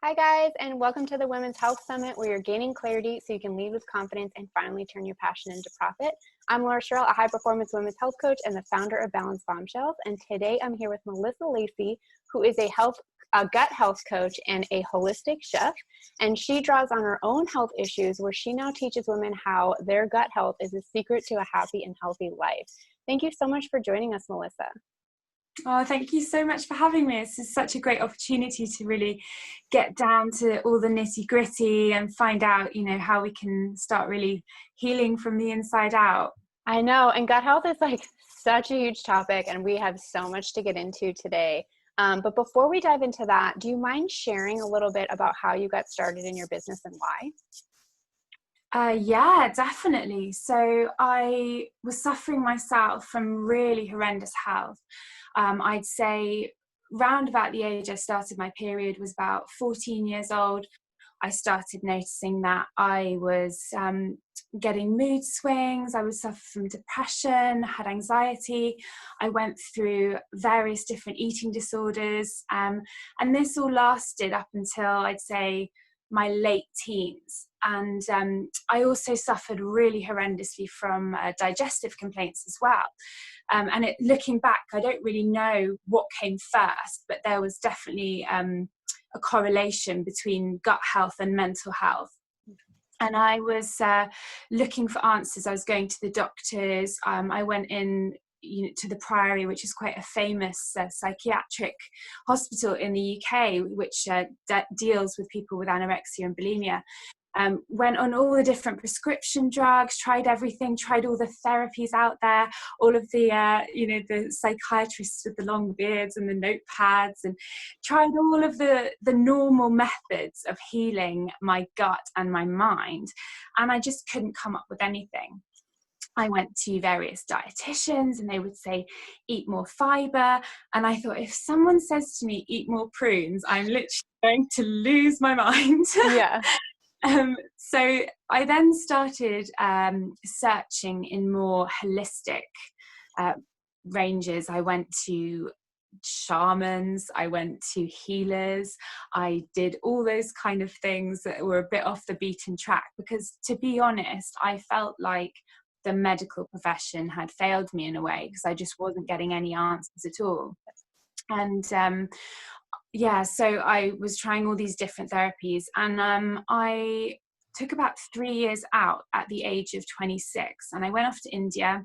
Hi, guys, and welcome to the Women's Health Summit, where you're gaining clarity so you can lead with confidence and finally turn your passion into profit. I'm Laura Sherrill, a high-performance women's health coach and the founder of Balance Bombshells, and today I'm here with Mellissa Laycy, who is a gut health coach and a holistic chef, and she draws on her own health issues, where she now teaches women how their gut health is the secret to a happy and healthy life. Thank you so much for joining us, Mellissa. Oh, thank you so much for having me. This is such a great opportunity to really get down to all the nitty gritty and find out, how we can start really healing from the inside out. I know, and gut health is like such a huge topic, and we have so much to get into today. But before we dive into that, do you mind sharing a little bit about how you got started in your business and why? Yeah, definitely. So I was suffering myself from really horrendous health. I'd say round about the age I started my period was about 14 years old. I started noticing that I was getting mood swings. I would suffer from depression, had anxiety. I went through various different eating disorders. And this all lasted up until, I'd say, my late teens. And I also suffered really horrendously from digestive complaints as well. Looking back, I don't really know what came first, but there was definitely a correlation between gut health and mental health. And I was looking for answers. I was going to the doctors. I went in to the Priory, which is quite a famous psychiatric hospital in the UK, which deals with people with anorexia and bulimia. Went on all the different prescription drugs, tried everything, tried all the therapies out there, all of the, the psychiatrists with the long beards and the notepads, and tried all of the normal methods of healing my gut and my mind. And I just couldn't come up with anything. I went to various dietitians and they would say, eat more fiber. And I thought, if someone says to me, eat more prunes, I'm literally going to lose my mind. Yeah. So I then started searching in more holistic ranges. I went to shamans, I went to healers, I did all those kind of things that were a bit off the beaten track, because to be honest, I felt like the medical profession had failed me in a way, because I just wasn't getting any answers at all. And so I was trying all these different therapies, and I took about 3 years out at the age of 26, and I went off to India.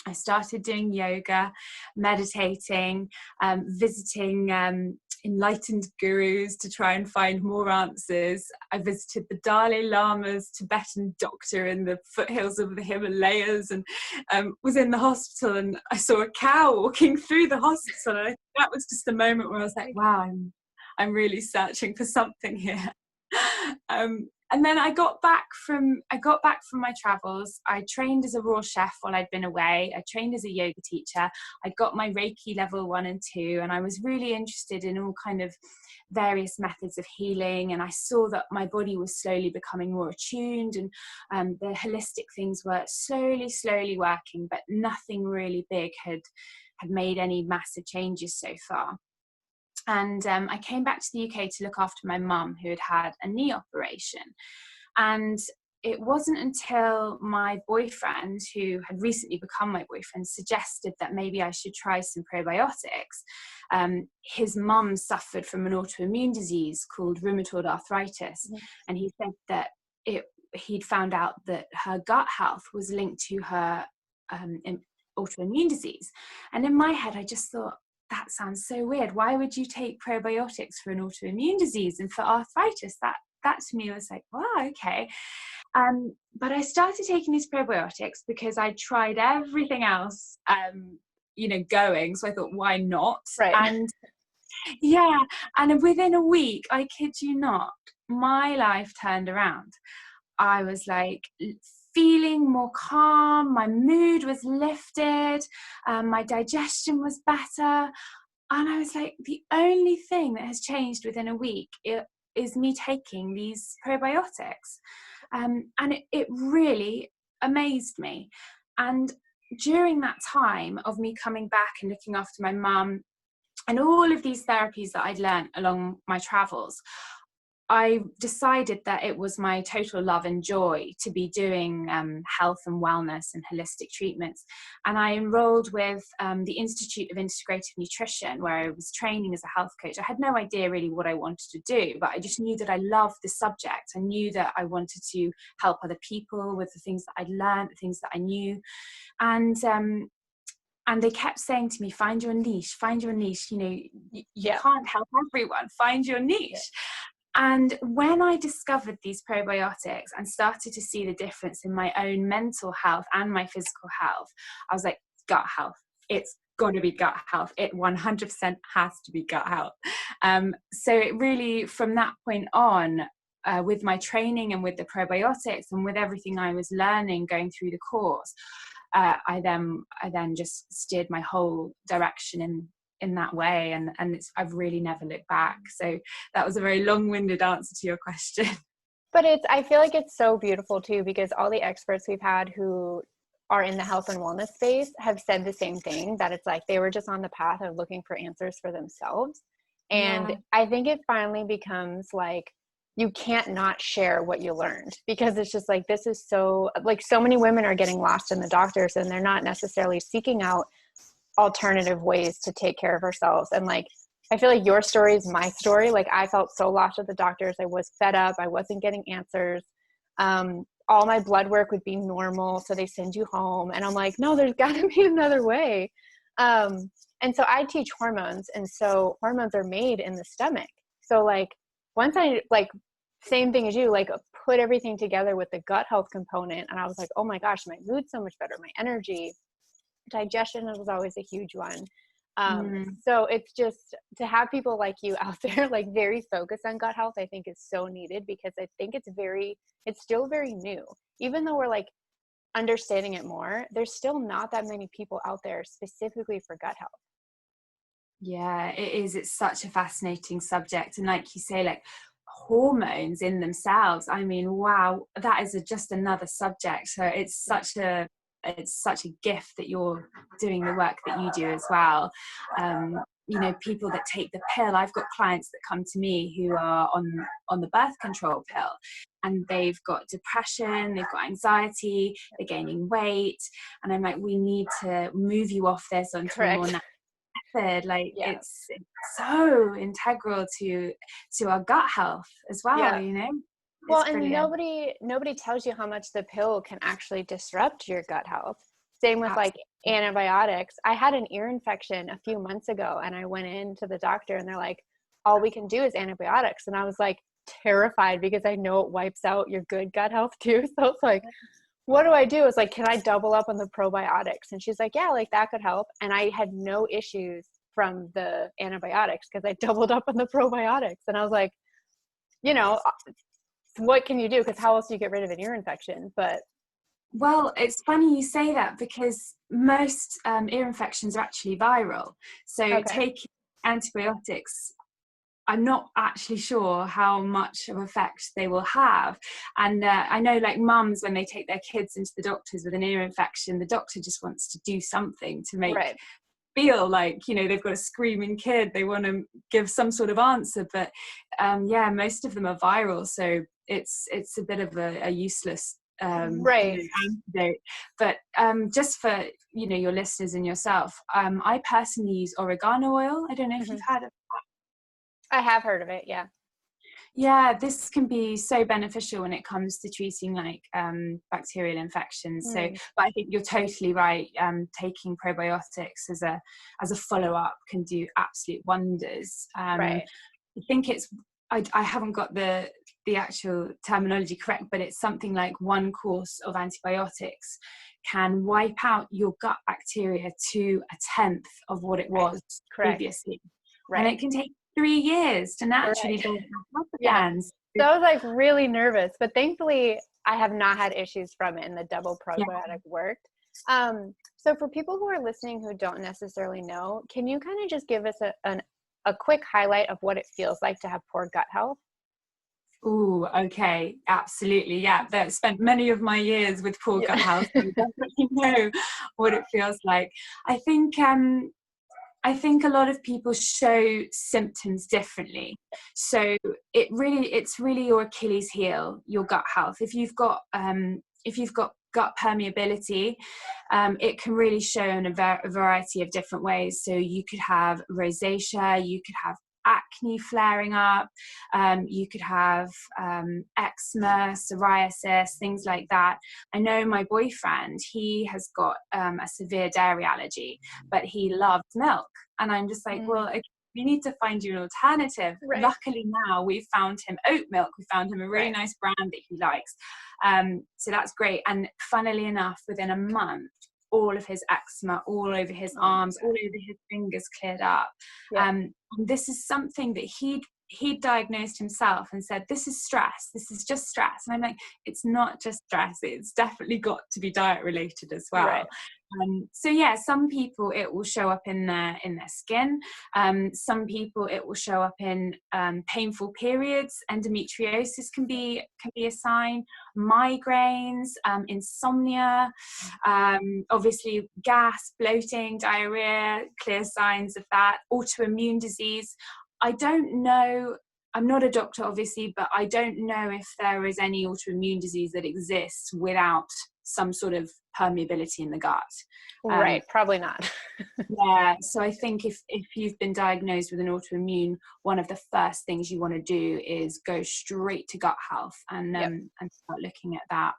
I started doing yoga, meditating, visiting enlightened gurus to try and find more answers. I visited the Dalai Lama's Tibetan doctor in the foothills of the Himalayas, and was in the hospital, and I saw a cow walking through the hospital. And that was just a moment where I was like, wow, I'm really searching for something here. And then I got back from my travels. I trained as a raw chef while I'd been away. I trained as a yoga teacher. I got my Reiki level 1 and 2, and I was really interested in all kind of various methods of healing. And I saw that my body was slowly becoming more attuned, and the holistic things were slowly working, but nothing really big had made any massive changes so far. And I came back to the UK to look after my mum, who had a knee operation. And it wasn't until my boyfriend, who had recently become my boyfriend, suggested that maybe I should try some probiotics. His mum suffered from an autoimmune disease called rheumatoid arthritis. Mm-hmm. And he said that he'd found out that her gut health was linked to her autoimmune disease. And in my head, I just thought, that sounds so weird. Why would you take probiotics for an autoimmune disease? And for arthritis, that to me was like, wow, okay. But I started taking these probiotics because I tried everything else, going. So I thought, why not? Right. And within a week, I kid you not, my life turned around. I was like feeling more calm, my mood was lifted, my digestion was better. And I was like, the only thing that has changed within a week is me taking these probiotics. And it really amazed me. And during that time of me coming back and looking after my mum and all of these therapies that I'd learned along my travels, I decided that it was my total love and joy to be doing health and wellness and holistic treatments. And I enrolled with the Institute of Integrative Nutrition, where I was training as a health coach. I had no idea really what I wanted to do, but I just knew that I loved the subject. I knew that I wanted to help other people with the things that I'd learned, the things that I knew. And they kept saying to me, find your niche, you can't help everyone, find your niche. Yeah. And when I discovered these probiotics and started to see the difference in my own mental health and my physical health, I was like, gut health. It's got to be gut health. It 100% has to be gut health. So it really, from that point on, with my training and with the probiotics and with everything I was learning going through the course, I then just steered my whole direction in that way, and I've really never looked back. So that was a very long-winded answer to your question. But I feel like it's so beautiful too, because all the experts we've had who are in the health and wellness space have said the same thing, that it's like they were just on the path of looking for answers for themselves. And I think it finally becomes like you can't not share what you learned, because it's just like, this is so, like, so many women are getting lost in the doctors and they're not necessarily seeking out alternative ways to take care of ourselves. And like, I feel like your story is my story. Like, I felt so lost at the doctors. I was fed up. I wasn't getting answers. All my blood work would be normal, so they send you home. And I'm like, no, there's got to be another way. And so I teach hormones. And so hormones are made in the stomach. So like, once I, like, same thing as you, like, put everything together with the gut health component, and I was like, oh my gosh, my mood's so much better, my energy, digestion was always a huge one. So it's just to have people like you out there, like, very focused on gut health, I think is so needed, because I think it's still very new. Even though we're like understanding it more, there's still not that many people out there specifically for gut health. Yeah, it is. It's such a fascinating subject. And like you say, like, hormones in themselves, I mean, wow, that is just another subject. So it's such a gift that you're doing the work that you do as well. People that take the pill, I've got clients that come to me who are on the birth control pill, and they've got depression, they've got anxiety, they're gaining weight, and I'm like, we need to move you off this onto a more natural method. Like, it's so integral to our gut health as well. Well, and nobody tells you how much the pill can actually disrupt your gut health. Same with like antibiotics. I had an ear infection a few months ago, and I went into the doctor and they're like, all we can do is antibiotics. And I was like terrified, because I know it wipes out your good gut health too. So it's like, what do I do? It's like, can I double up on the probiotics? And she's like, yeah, like that could help. And I had no issues from the antibiotics because I doubled up on the probiotics. And I was like, what can you do? Because how else do you get rid of an ear infection? Well, it's funny you say that, because most ear infections are actually viral. So taking antibiotics, I'm not actually sure how much of effect they will have. And I know, like, mums, when they take their kids into the doctors with an ear infection, the doctor just wants to do something to make feel like, they've got a screaming kid. They want to give some sort of answer. But most of them are viral. So it's a bit of a useless antidote. But just for your listeners and yourself, I personally use oregano oil. I don't know if you've heard of that. I have heard of it. Yeah, this can be so beneficial when it comes to treating like bacterial infections. So, but I think you're totally right. Taking probiotics as a follow-up can do absolute wonders. I think I haven't got the actual terminology correct, but it's something like 1 course of antibiotics can wipe out your gut bacteria to 1/10 of what it was previously. And it can take 3 years to naturally build up again. So I was like really nervous, but thankfully I have not had issues from it, and the double probiotic worked. So for people who are listening who don't necessarily know, can you kind of just give us a quick highlight of what it feels like to have poor gut health? Ooh, okay, absolutely. Yeah, I've spent many of my years with poor gut health, so I definitely know what it feels like. I think I think a lot of people show symptoms differently. So it's really your Achilles heel, your gut health. If you've got gut permeability, it can really show in a variety of different ways. So you could have rosacea, you could have acne flaring up, you could have eczema, psoriasis, things like that. I know my boyfriend, he has got a severe dairy allergy, but he loves milk, and I'm just like, well, okay, you need to find you an alternative. Right. Luckily now we've found him oat milk, we found him a really nice brand that he likes, so that's great. And funnily enough, within a month, all of his eczema all over his arms, all over his fingers cleared up. And this is something that he diagnosed himself and said, this is stress, this is just stress. And I'm like, it's not just stress, it's definitely got to be diet related as well. Right. So yeah, some people it will show up in their skin. Some people it will show up in painful periods. Endometriosis can be a sign. Migraines, insomnia, obviously gas, bloating, diarrhea, clear signs of that. Autoimmune disease. I don't know, I'm not a doctor obviously, but I don't know if there is any autoimmune disease that exists without some sort of permeability in the gut. Right, probably not. Yeah, so I think if you've been diagnosed with an autoimmune, one of the first things you want to do is go straight to gut health and start looking at that.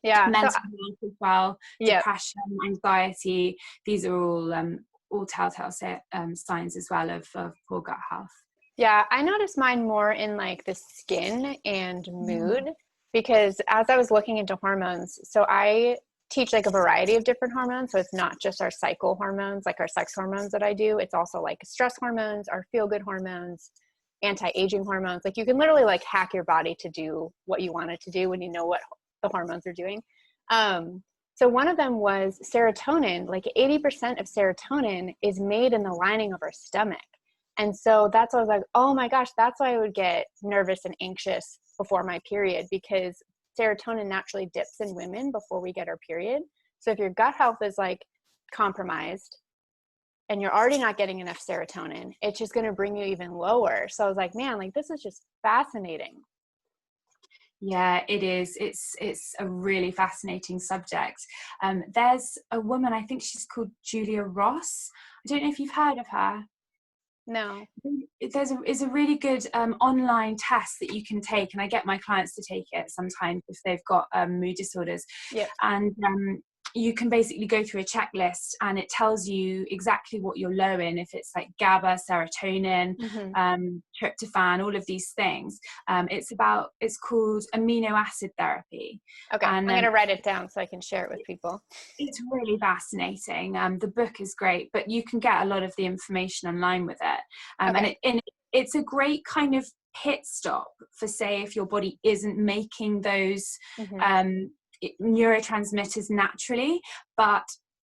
Yeah, mental health as well, depression, anxiety. These are all telltale signs as well of poor gut health. Yeah, I noticed mine more in like the skin and mood, because as I was looking into hormones, so I teach like a variety of different hormones. So it's not just our cycle hormones, like our sex hormones that I do. It's also like stress hormones, our feel-good hormones, anti-aging hormones. Like you can literally like hack your body to do what you want it to do when you know what the hormones are doing. So one of them was serotonin. Like 80% of serotonin is made in the lining of our stomach. And so that's why I was like, oh my gosh, that's why I would get nervous and anxious before my period, because serotonin naturally dips in women before we get our period. So if your gut health is like compromised and you're already not getting enough serotonin, it's just going to bring you even lower. So I was like, man, like this is just fascinating. Yeah, it is. It's a really fascinating subject. There's a woman, I think she's called Julia Ross. I don't know if you've heard of her. No. There's a really good online test that you can take, and I get my clients to take it sometimes if they've got mood disorders. Yeah. And you can basically go through a checklist, and it tells you exactly what you're low in. If it's like GABA, serotonin, tryptophan, all of these things. It's called amino acid therapy. Okay, and, I'm going to write it down so I can share it with people. It's really fascinating. The book is great, but you can get a lot of the information online with it. And it's a great kind of pit stop for, say, if your body isn't making those neurotransmitters naturally. But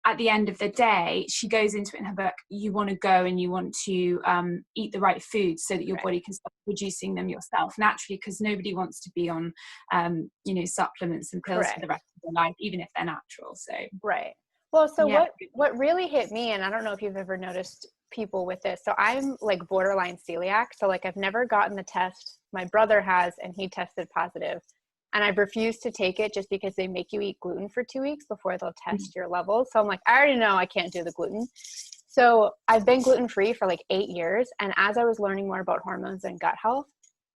at the end of the day, she goes into it in her book, you want to go and you want to eat the right foods so that your body can start producing them yourself naturally, because nobody wants to be on supplements and pills for the rest of their life, even if they're natural. So well, so what really hit me, and I don't know if you've ever noticed people with this, so I'm like borderline celiac, so like I've never gotten the test. My brother has, and he tested positive. And I've refused to take it just because they make you eat gluten for 2 weeks before they'll test your levels. So I'm like, I already know I can't do the gluten. So I've been gluten-free for like 8 years. And as I was learning more about hormones and gut health,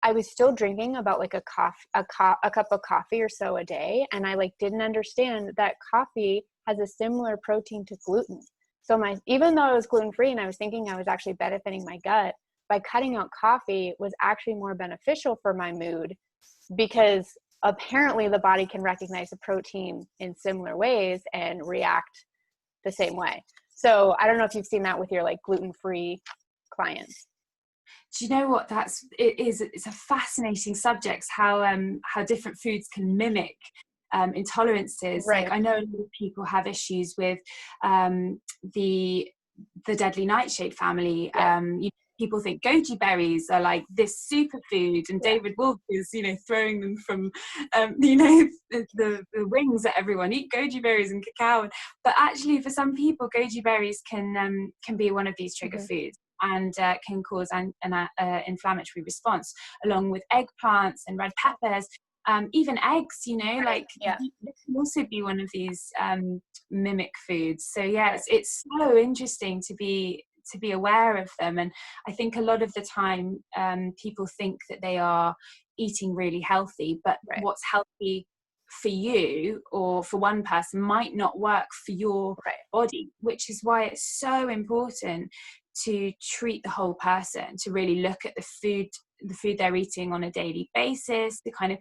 I was still drinking about like a cup of coffee or so a day. And I like didn't understand that coffee has a similar protein to gluten. So even though I was gluten-free and I was thinking I was actually benefiting my gut, by cutting out coffee was actually more beneficial for my mood, because apparently the body can recognize the protein in similar ways and react the same way. So I don't know if you've seen that with your like gluten-free clients. Do you know what? It's a fascinating subject, how different foods can mimic intolerances. Right. Like I know a lot of people have issues with the deadly nightshade family. people think goji berries are like this superfood, and David Wolf is, you know, throwing them from, you know, the wings at everyone. Eat goji berries and cacao. But actually, for some people, goji berries can be one of these trigger foods, and can cause an inflammatory response, along with eggplants and red peppers. Even eggs, you know, like this can also be one of these mimic foods. So it's so interesting to be aware of them. And I think a lot of the time people think that they are eating really healthy, but what's healthy for you or for one person might not work for your body, which is why it's so important to treat the whole person, to really look at the food they're eating on a daily basis, to kind of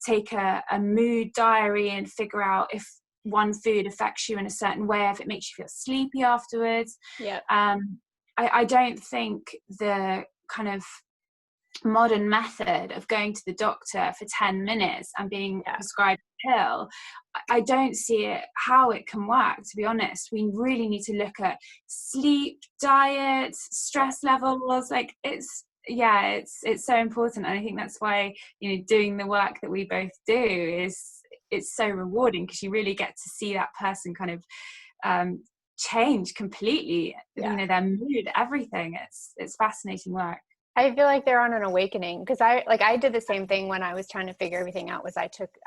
take a mood diary and figure out if one food affects you in a certain way, if it makes you feel sleepy afterwards. I don't think the kind of modern method of going to the doctor for 10 minutes and being prescribed a pill, I don't see how it can work, to be honest. We really need to look at sleep, diet, stress levels. Like it's so important. And I think that's why, you know, doing the work that we both do it's so rewarding, because you really get to see that person kind of change completely, you know, their mood, everything. It's fascinating work. I feel like they're on an awakening, because I did the same thing when I was trying to figure everything out.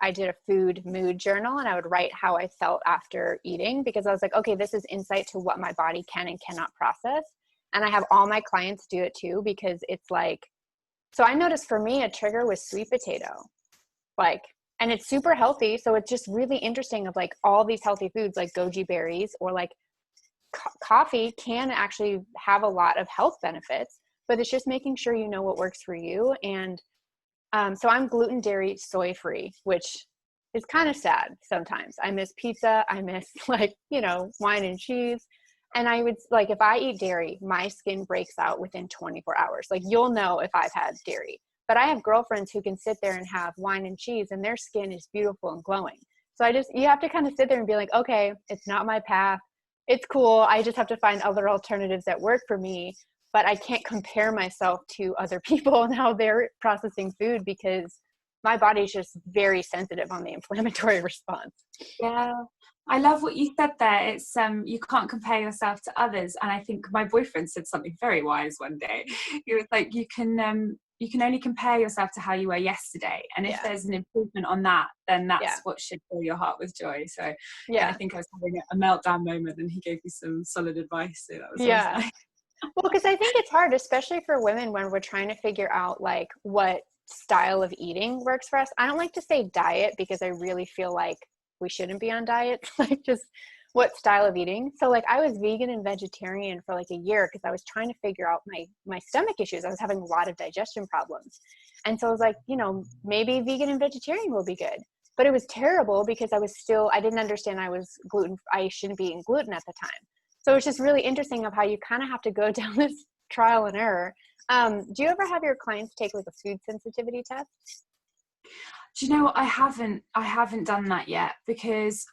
I did a food mood journal, and I would write how I felt after eating, because I was like, okay, this is insight to what my body can and cannot process. And I have all my clients do it too, because it's like, so I noticed for me a trigger was sweet potato, like, and it's super healthy. So it's just really interesting of like all these healthy foods like goji berries or like coffee can actually have a lot of health benefits, but it's just making sure you know what works for you. And so I'm gluten, dairy, soy free, which is kind of sad sometimes. I miss pizza. I miss like, you know, wine and cheese. And I would like, if I eat dairy, my skin breaks out within 24 hours. Like you'll know if I've had dairy. But I have girlfriends who can sit there and have wine and cheese and their skin is beautiful and glowing. So you have to kind of sit there and be like, okay, it's not my path. It's cool. I just have to find other alternatives that work for me. But I can't compare myself to other people and how they're processing food, because my body is just very sensitive on the inflammatory response. Yeah. I love what you said there. It's you can't compare yourself to others. And I think my boyfriend said something very wise one day. He was like, you can only compare yourself to how you were yesterday. And if there's an improvement on that, then that's what should fill your heart with joy. So I think I was having a meltdown moment and he gave me some solid advice. So that was nice. Well, because I think it's hard, especially for women, when we're trying to figure out like what style of eating works for us. I don't like to say diet, because I really feel like we shouldn't be on diets, like just what style of eating. So like I was vegan and vegetarian for like a year, because I was trying to figure out my stomach issues. I was having a lot of digestion problems. And so I was like, you know, maybe vegan and vegetarian will be good. But it was terrible, because I didn't understand I shouldn't be eating gluten at the time. So it's just really interesting of how you kind of have to go down this trial and error. Do you ever have your clients take like a food sensitivity test? Do you know what? I haven't done that yet, because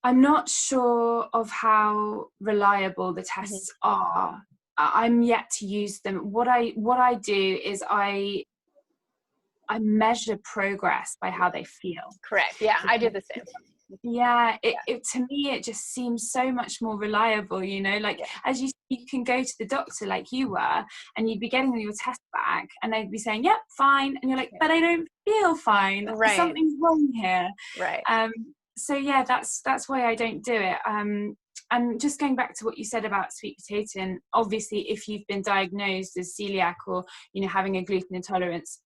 I'm not sure of how reliable the tests are. I'm yet to use them. What I do is I measure progress by how they feel. Correct. Yeah, I do the same. Yeah, it to me it just seems so much more reliable, you know, like as you can go to the doctor like you were, and you'd be getting your test back and they'd be saying, yep, fine, and you're like, but I don't feel fine, something's wrong here, so that's why I don't do it. And just going back to what you said about sweet potato, and obviously if you've been diagnosed as celiac or, you know, having a gluten intolerance,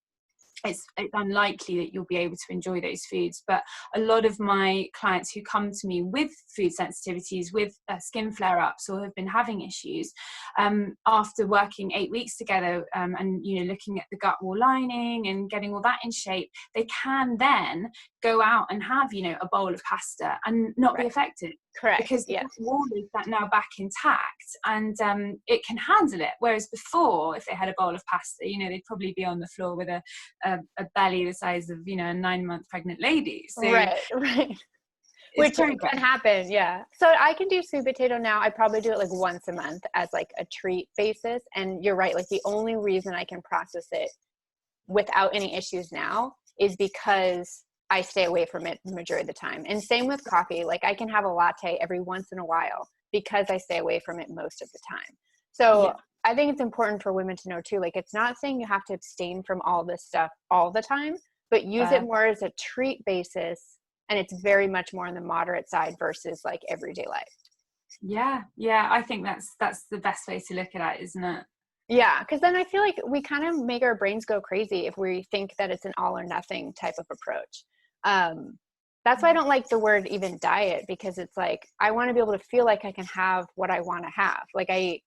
it's unlikely that you'll be able to enjoy those foods. But a lot of my clients who come to me with food sensitivities, with skin flare-ups, or have been having issues, after working 8 weeks together, and, you know, looking at the gut wall lining and getting all that in shape, they can then go out and have, you know, a bowl of pasta and not be affected. Correct. Because the wall is now back intact, and it can handle it. Whereas before, if they had a bowl of pasta, you know, they'd probably be on the floor with a belly the size of, you know, a 9-month pregnant lady. So, right. It's Which progress. can happen, yeah. So I can do sweet potato now. I probably do it like once a month as like a treat basis. And you're right, like the only reason I can process it without any issues now is because I stay away from it the majority of the time. And same with coffee. Like I can have a latte every once in a while because I stay away from it most of the time. So Yeah. I think it's important for women to know too, like it's not saying you have to abstain from all this stuff all the time, but use it more as a treat basis. And it's very much more on the moderate side versus like everyday life. Yeah. I think that's the best way to look at it, isn't it? Yeah, because then I feel like we kind of make our brains go crazy if we think that it's an all or nothing type of approach. That's why I don't like the word even diet, because it's like I want to be able to feel like I can have what I want to have. Like I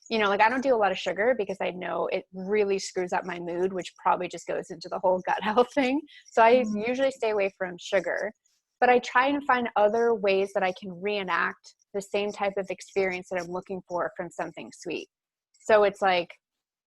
don't do a lot of sugar because I know it really screws up my mood, which probably just goes into the whole gut health thing. So I usually stay away from sugar, but I try and find other ways that I can reenact the same type of experience that I'm looking for from something sweet. So it's like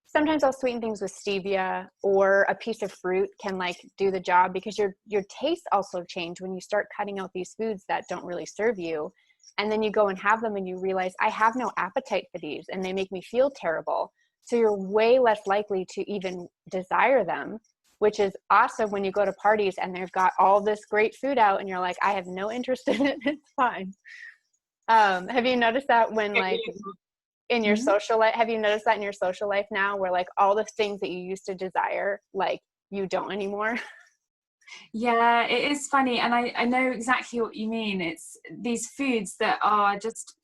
sometimes I'll sweeten things with stevia, or a piece of fruit can like do the job, because your tastes also change when you start cutting out these foods that don't really serve you. And then you go and have them and you realize I have no appetite for these and they make me feel terrible. So you're way less likely to even desire them, which is awesome when you go to parties and they've got all this great food out and you're like, I have no interest in it. It's fine. Have you noticed that when like in your social life, have you noticed that in your social life now, where like all the things that you used to desire, like you don't anymore? Yeah, it is funny. And I know exactly what you mean. It's these foods that are just,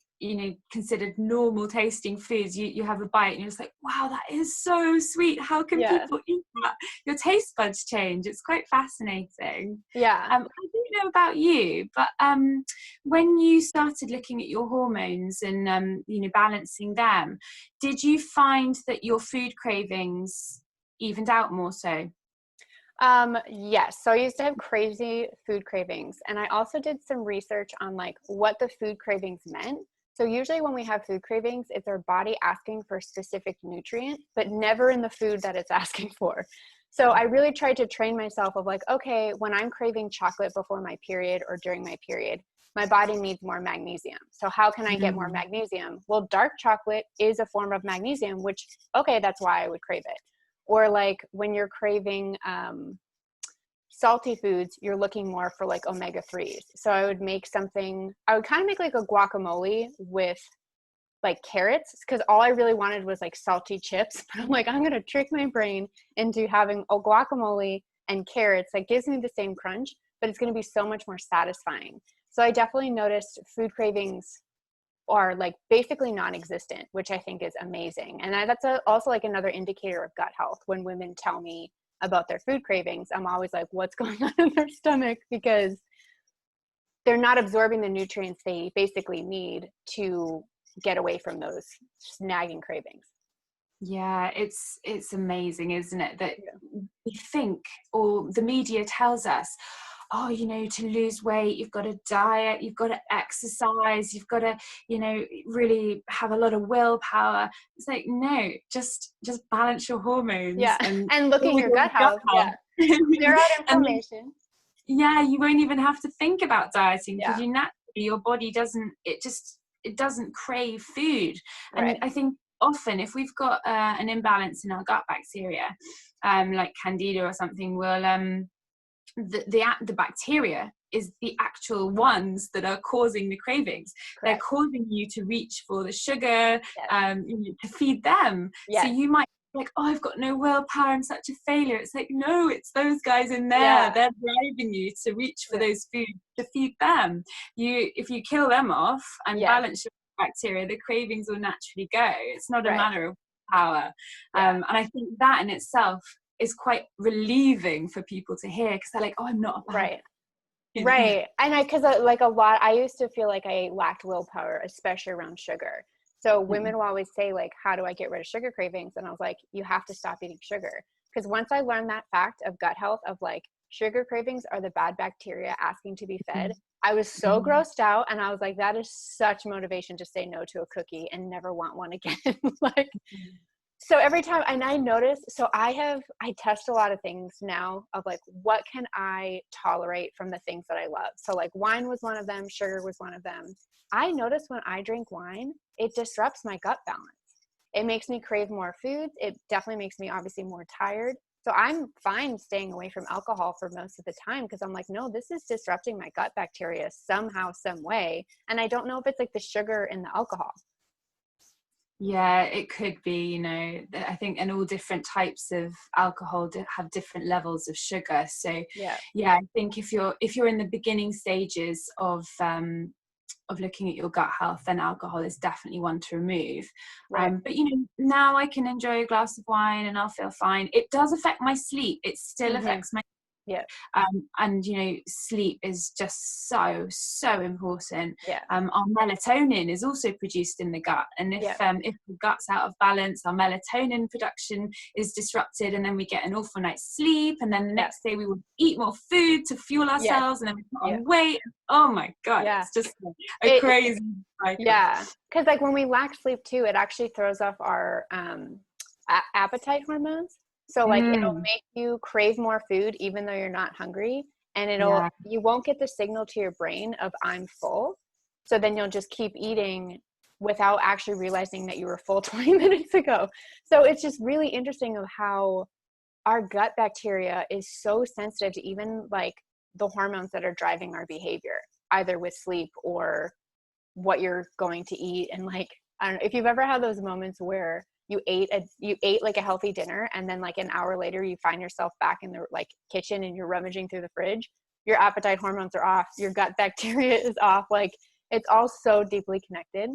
considered normal tasting foods. You have a bite and you're just like, wow, that is so sweet. How can Yeah. people eat that? Your taste buds change. It's quite fascinating. Yeah. I don't know about you, but when you started looking at your hormones and, balancing them, did you find that your food cravings evened out more so? Yes. So I used to have crazy food cravings, and I also did some research on like what the food cravings meant. So usually when we have food cravings, it's our body asking for a specific nutrient, but never in the food that it's asking for. So I really tried to train myself of like, okay, when I'm craving chocolate before my period or during my period, my body needs more magnesium. So how can I get more magnesium? Well, dark chocolate is a form of magnesium, which, okay, that's why I would crave it. Or like when you're craving salty foods, you're looking more for like omega-3s. So I would kind of make like a guacamole with like carrots, because all I really wanted was like salty chips. But I'm like, I'm going to trick my brain into having a guacamole and carrots that gives me the same crunch, but it's going to be so much more satisfying. So I definitely noticed food cravings are like basically non-existent, which I think is amazing. And that's also like another indicator of gut health. When women tell me about their food cravings, I'm always like, what's going on in their stomach? Because they're not absorbing the nutrients they basically need to get away from those nagging cravings. Yeah, it's amazing, isn't it? That we think, or the media tells us, oh, to lose weight, you've got to diet, you've got to exercise, you've got to, really have a lot of willpower. It's like, no, just balance your hormones. Yeah. And look at your gut health. Yeah. Clear out inflammation. You won't even have to think about dieting, because Yeah. your body doesn't crave food. Right. And I think often if we've got an imbalance in our gut bacteria, like candida or something, the bacteria is the actual ones that are causing the cravings. Correct. They're causing you to reach for the sugar, to feed them. Yes. So you might be like, oh, I've got no willpower, I'm such a failure. It's like, no, it's those guys in there. Yeah. They're driving you to reach for those foods to feed them. If you kill them off and balance your bacteria, the cravings will naturally go. It's not a matter of power. And I think that in itself is quite relieving for people to hear, because they're like, oh, I'm not a bad Right. And I used to feel like I lacked willpower, especially around sugar. So women will always say like, how do I get rid of sugar cravings? And I was like, you have to stop eating sugar. Because once I learned that fact of gut health, of like sugar cravings are the bad bacteria asking to be fed, I was so grossed out. And I was like, that is such motivation to say no to a cookie and never want one again. So every time, and I notice, so I test a lot of things now of like, what can I tolerate from the things that I love? So like wine was one of them, sugar was one of them. I notice when I drink wine, it disrupts my gut balance. It makes me crave more foods. It definitely makes me obviously more tired. So I'm fine staying away from alcohol for most of the time because I'm like, no, this is disrupting my gut bacteria somehow, some way. And I don't know if it's like the sugar in the alcohol. Yeah, it could be, you know, I think, and all different types of alcohol have different levels of sugar. So Yeah. I think if you're in the beginning stages of looking at your gut health, then alcohol is definitely one to remove. Right. But you know, now I can enjoy a glass of wine and I'll feel fine. It does affect my sleep. It still affects my Yeah. and you know, sleep is just so important. Yeah. Our melatonin is also produced in the gut, and if the gut's out of balance, our melatonin production is disrupted, and then we get an awful night's sleep, and then the next day we will eat more food to fuel ourselves, and then we put on weight. Oh my god, it's just a crazy cycle. Yeah, because like when we lack sleep too, it actually throws off our appetite hormones. So like it'll make you crave more food even though you're not hungry, and you won't get the signal to your brain of I'm full. So then you'll just keep eating without actually realizing that you were full 20 minutes ago. So it's just really interesting of how our gut bacteria is so sensitive to even like the hormones that are driving our behavior, either with sleep or what you're going to eat. And like, I don't know if you've ever had those moments where you ate like a healthy dinner, and then like an hour later you find yourself back in the like kitchen and you're rummaging through the fridge. Your appetite hormones are off, your gut bacteria is off. Like it's all so deeply connected.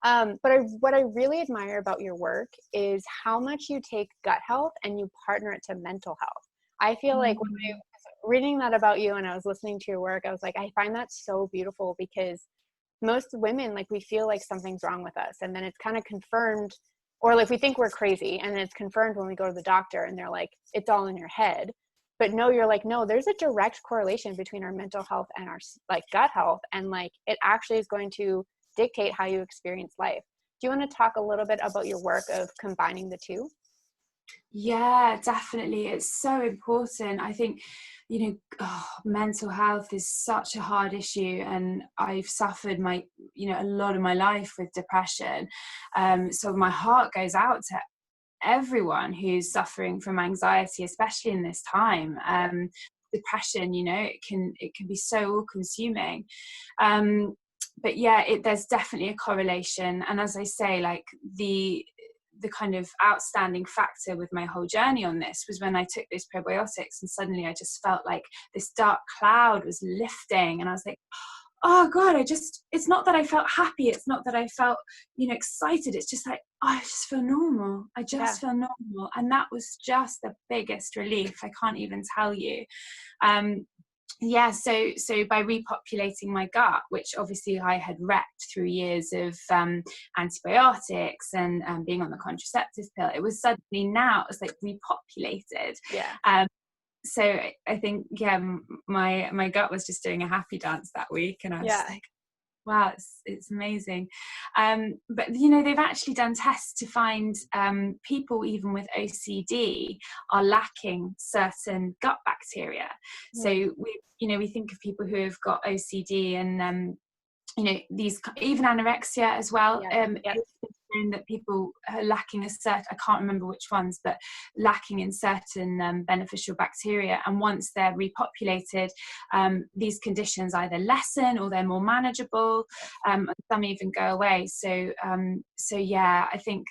But what I really admire about your work is how much you take gut health and you partner it to mental health. I feel like when I was reading that about you and I was listening to your work, I was like, I find that so beautiful, because most women, like, we feel like something's wrong with us, and then it's kind of confirmed, or like we think we're crazy, and then it's confirmed when we go to the doctor and they're like, it's all in your head. But no, you're like, no, there's a direct correlation between our mental health and our like gut health, and like it actually is going to dictate how you experience life. Do you want to talk a little bit about your work of combining the two? Yeah, definitely. It's so important. I think, you know, mental health is such a hard issue, and I've suffered a lot of my life with depression. So my heart goes out to everyone who's suffering from anxiety, especially in this time. Depression, you know, it can be so all-consuming. But yeah, there's definitely a correlation. And as I say, like the kind of outstanding factor with my whole journey on this was when I took those probiotics, and suddenly I just felt like this dark cloud was lifting, and I was like, oh god, it's not that I felt happy, it's not that I felt, you know, excited, it's just like, oh, I just feel normal. I just feel normal. And that was just the biggest relief. I can't even tell you. So by repopulating my gut, which obviously I had wrecked through years of antibiotics and being on the contraceptive pill, it was suddenly, now it was like repopulated. So I think my gut was just doing a happy dance that week, and I was like, wow, it's amazing. But you know, they've actually done tests to find people even with OCD are lacking certain gut bacteria. So we think of people who have got OCD and you know, these, even anorexia as well. It's shown that people are lacking a certain, I can't remember which ones, but lacking in certain beneficial bacteria. And once they're repopulated, these conditions either lessen or they're more manageable. Some even go away. So yeah, I think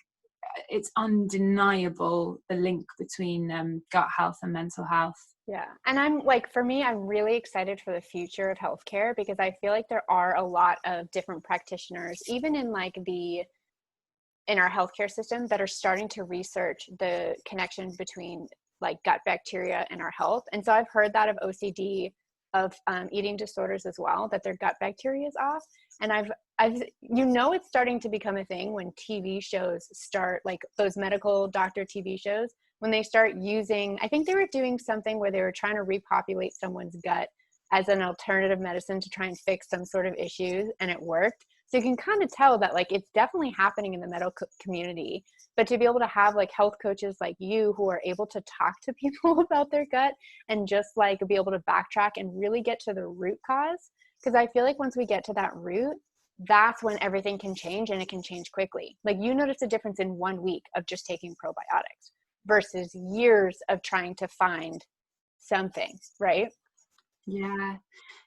it's undeniable, the link between gut health and mental health. Yeah. And I'm like, for me, I'm really excited for the future of healthcare, because I feel like there are a lot of different practitioners, even in like in our healthcare system, that are starting to research the connection between like gut bacteria and our health. And so I've heard that of OCD, of eating disorders as well, that their gut bacteria is off. And I've it's starting to become a thing when TV shows start, like those medical doctor TV shows, when they start using, I think they were doing something where they were trying to repopulate someone's gut as an alternative medicine to try and fix some sort of issues, and it worked. So you can kind of tell that like it's definitely happening in the medical community, but to be able to have like health coaches like you who are able to talk to people about their gut and just like be able to backtrack and really get to the root cause. Because I feel like once we get to that root, that's when everything can change, and it can change quickly. Like you notice a difference in 1 week of just taking probiotics versus years of trying to find something, right? Yeah,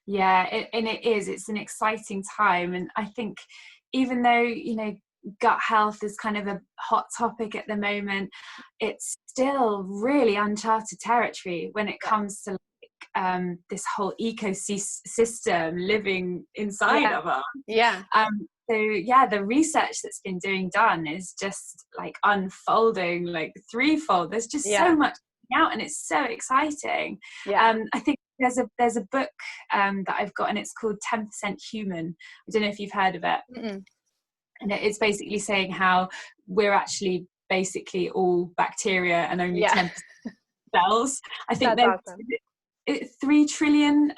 yeah, it's an exciting time. And I think even though, you know, gut health is kind of a hot topic at the moment, it's still really uncharted territory when it comes to this whole ecosystem living inside of us. Yeah. So yeah, the research that's been done is just like unfolding like threefold. There's just so much out, and it's so exciting. I think there's a book that I've got, and it's called 10% Human. I don't know if you've heard of it. Mm-mm. And it's basically saying how we're actually basically all bacteria and only 10% cells. I think there's awesome. 3 trillion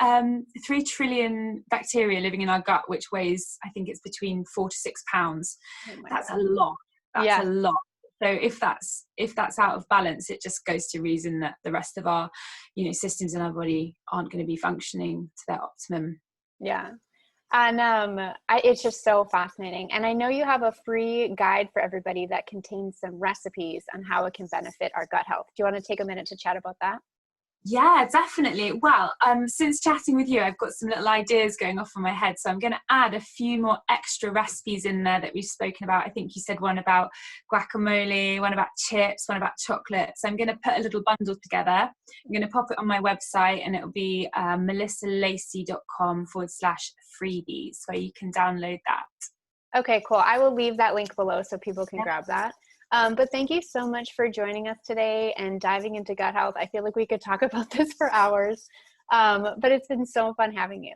bacteria living in our gut, which weighs, I think it's between 4 to 6 pounds. That's a lot. That's a lot. So if that's out of balance, it just goes to reason that the rest of our, you know, systems in our body aren't going to be functioning to their optimum. Yeah. And it's just so fascinating. And I know you have a free guide for everybody that contains some recipes on how it can benefit our gut health. Do you want to take a minute to chat about that? Yeah, definitely. Well, since chatting with you, I've got some little ideas going off in my head. So I'm going to add a few more extra recipes in there that we've spoken about. I think you said one about guacamole, one about chips, one about chocolate. So I'm going to put a little bundle together. I'm going to pop it on my website, and it'll be melissalaycy.com/freebies, where you can download that. Okay, cool. I will leave that link below so people can grab that. But thank you so much for joining us today and diving into gut health. I feel like we could talk about this for hours, but it's been so fun having you.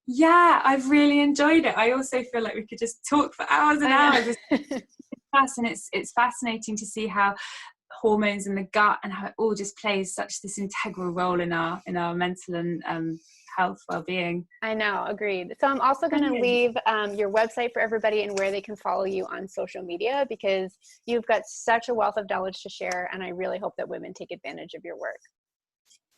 Yeah, I've really enjoyed it. I also feel like we could just talk for hours and hours. It's fascinating to see how hormones in the gut and how it all just plays such this integral role in our mental and health well-being. I know, agreed. So I'm also going to leave your website for everybody and where they can follow you on social media, because you've got such a wealth of knowledge to share, and I really hope that women take advantage of your work.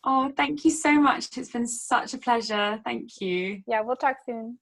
Oh, thank you so much. It's been such a pleasure. Thank you. Yeah, we'll talk soon.